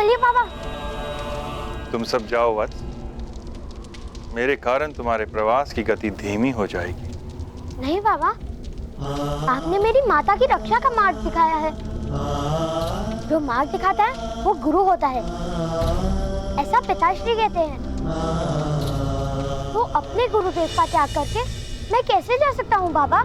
चलिए बाबा। तुम सब जाओ वत्स, मेरे कारण तुम्हारे प्रवास की गति धीमी हो जाएगी। नहीं बाबा, आपने मेरी माता की रक्षा का मार्ग दिखाया है। जो मार्ग दिखाता है वो गुरु होता है, ऐसा पिताश्री कहते हैं। तो अपने गुरुदेव का त्याग करके मैं कैसे जा सकता हूँ बाबा?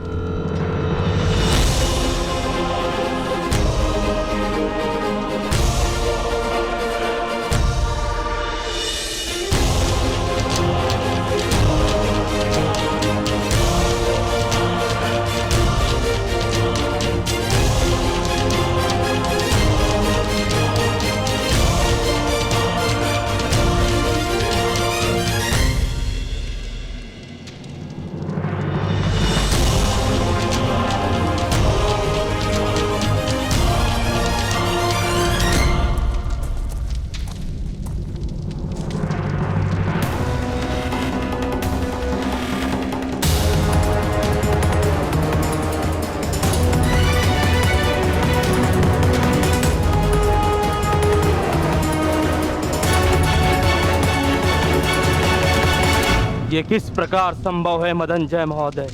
ये किस प्रकार संभव है मदनजय महोदय?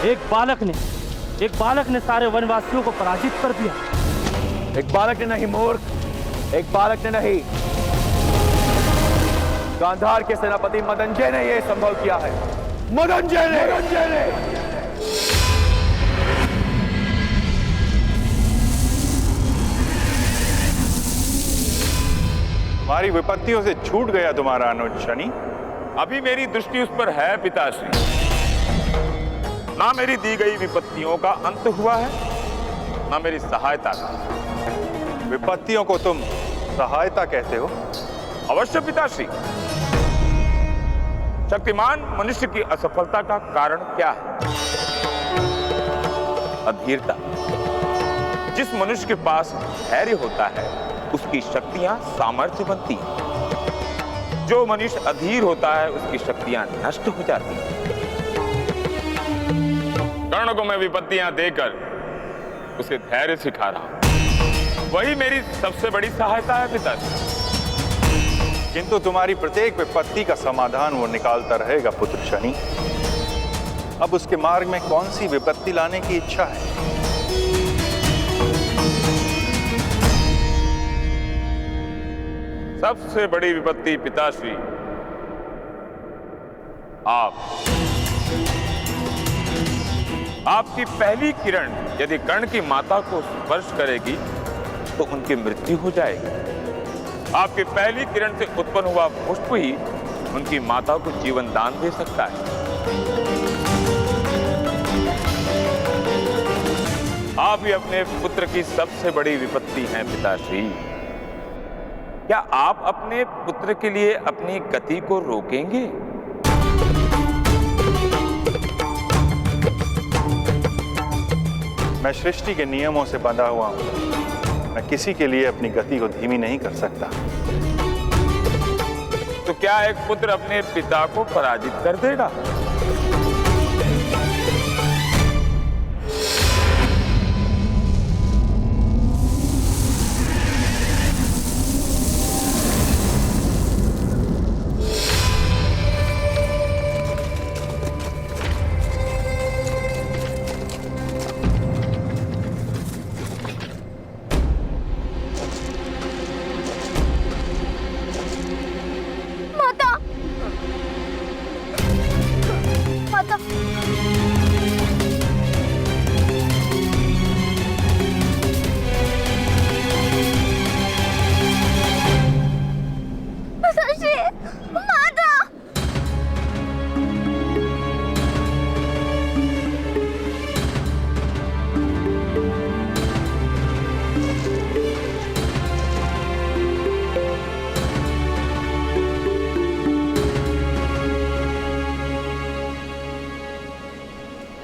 एक बालक ने सारे वनवासियों को पराजित कर दिया। एक बालक ने नहीं मूर्ख, एक बालक ने नहीं, गांधार के सेनापति मदनजय ने यह संभव किया है। मदनजय ने। तुम्हारी विपत्तियों से छूट गया तुम्हारा अनुज शनि। अभी मेरी दृष्टि उस पर है पिताश्री। ना मेरी दी गई विपत्तियों का अंत हुआ है, ना मेरी सहायता का। विपत्तियों को तुम सहायता कहते हो? अवश्य पिताश्री। शक्तिमान मनुष्य की असफलता का कारण क्या है? अधीरता। जिस मनुष्य के पास धैर्य होता है उसकी शक्तियां सामर्थ्य बनती हैं। जो मनुष्य अधीर होता है उसकी शक्तियां नष्ट हो जाती हैं। कर्ण को मैं विपत्तियां देकर उसे धैर्य सिखा रहा हूं। वही मेरी सबसे बड़ी सहायता है पिताजी। किंतु तुम्हारी प्रत्येक विपत्ति का समाधान वो निकालता रहेगा पुत्र शनि। अब उसके मार्ग में कौन सी विपत्ति लाने की इच्छा है? सबसे बड़ी विपत्ति पिताश्री आपकी पहली किरण यदि कर्ण की माता को स्पर्श करेगी तो उनकी मृत्यु हो जाएगी। आपकी पहली किरण से उत्पन्न हुआ पुष्प ही उनकी माता को जीवन दान दे सकता है। आप ही अपने पुत्र की सबसे बड़ी विपत्ति हैं पिताश्री। क्या आप अपने पुत्र के लिए अपनी गति को रोकेंगे? मैं सृष्टि के नियमों से बंधा हुआ हूं। मैं किसी के लिए अपनी गति को धीमी नहीं कर सकता। तो क्या एक पुत्र अपने पिता को पराजित कर देगा?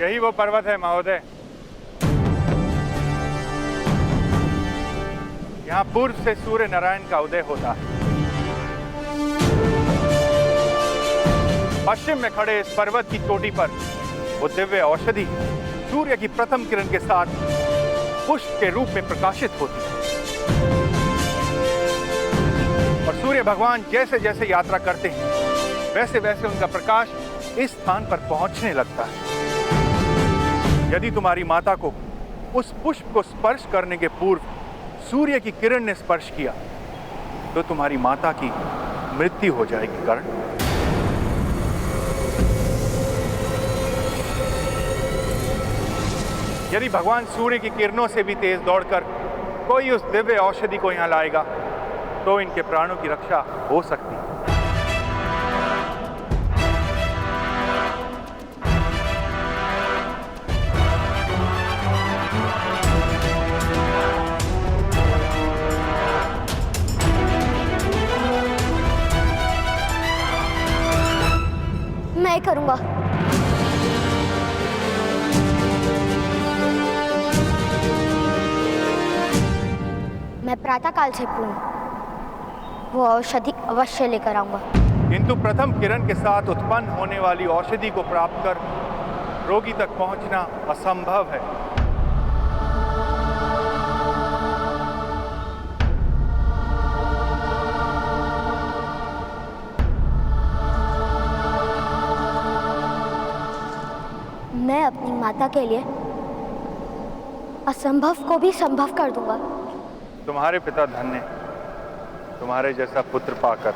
यही वो पर्वत है महोदय। यहाँ पूर्व से सूर्य नारायण का उदय होता है। पश्चिम में खड़े इस पर्वत की चोटी पर वो दिव्य औषधि सूर्य की प्रथम किरण के साथ पुष्प के रूप में प्रकाशित होती है। और सूर्य भगवान जैसे जैसे यात्रा करते हैं वैसे वैसे उनका प्रकाश इस स्थान पर पहुंचने लगता है। यदि तुम्हारी माता को उस पुष्प को स्पर्श करने के पूर्व सूर्य की किरण ने स्पर्श किया तो तुम्हारी माता की मृत्यु हो जाएगी कर्ण। यदि भगवान सूर्य की किरणों से भी तेज दौड़कर कोई उस दिव्य औषधि को यहां लाएगा तो इनके प्राणों की रक्षा हो सकती है। मैं करूंगा। मैं प्रातःकाल से पूर्ण वो औषधि अवश्य लेकर आऊंगा। किंतु प्रथम किरण के साथ उत्पन्न होने वाली औषधि को प्राप्त कर रोगी तक पहुंचना असंभव है। मैं अपनी माता के लिए असंभव को भी संभव कर दूंगा। तुम्हारे पिता धन्य तुम्हारे जैसा पुत्र पाकर।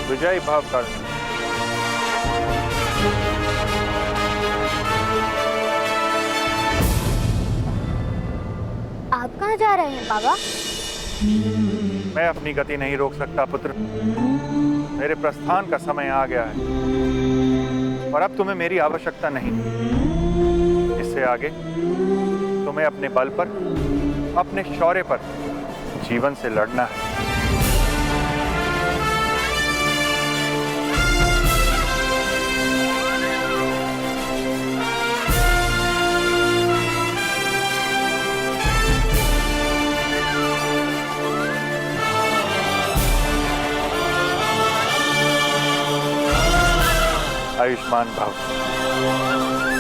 विजय भाव कर्ण। आप कहाँ जा रहे हैं बाबा? मैं अपनी गति नहीं रोक सकता पुत्र। मेरे प्रस्थान का समय आ गया है और अब तुम्हें मेरी आवश्यकता नहीं। इससे आगे तुम्हें अपने बल पर, अपने शौर्य पर जीवन से लड़ना है। आयुष्मान भव।